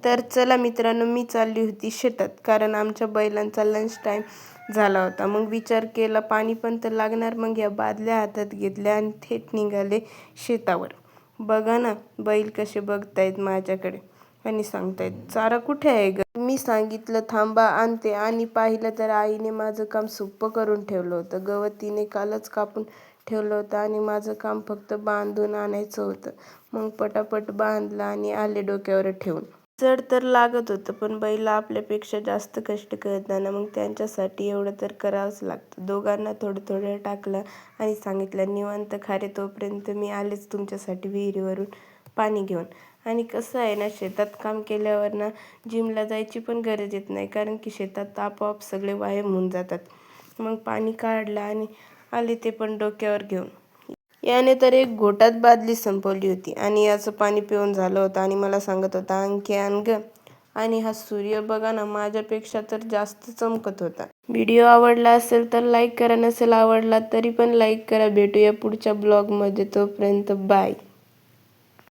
तर चला मित्रांनो, मी चालली होती शेतात, कारण आमच्या बैलांचा लंच टाईम झाला होता. मग विचार केला पाणी पण तर लागणार, मग या बादल्या हातात घेतल्या आणि थेट निघाले शेतावर. बघा ना, बैल कसे बघतायत माझ्याकडे आणि सांगतायत, चारा कुठे आहे ग? मी सांगितलं थांबा आणते, आणि पाहिलं तर आईने माझं काम सोपं करून ठेवलं होतं. गवत तिने कालच कापून ठेवलं होतं आणि माझं काम फक्त बांधून आणायचं होतं. मग पटापट बांधलं आणि आले डोक्यावर ठेवून. जड तर लागत होतं, पण बैल आपल्यापेक्षा जास्त कष्ट करतात ना, मग त्यांच्यासाठी एवढं तर करावंच लागतं. दोघांना थोडं थोडं टाकलं आणि सांगितलं, निवांत खारे तोपर्यंत मी आलेच तुमच्यासाठी विहिरीवरून पाणी घेऊन. आणि कसं आहे ना, शेतात काम केल्यावर ना जिमला जायची पण गरज येत नाही, कारण की शेतात आपोआप सगळे व्यायाम होऊन जातात. मग पाणी काढलं आणि आले ते पण डोक्यावर घेऊन. याने तर एक घोटात बादली संपवली होती आणि याचं पाणी पिऊन झालं होतं आणि मला सांगत होता, आणखी आण ग. आणि हा सूर्य बघा ना, माझ्यापेक्षा तर जास्त चमकत होता. व्हिडिओ आवडला असेल तर लाईक करा, नसेल आवडला तरी पण लाईक करा. भेटूया पुढच्या ब्लॉगमध्ये, तोपर्यंत बाय.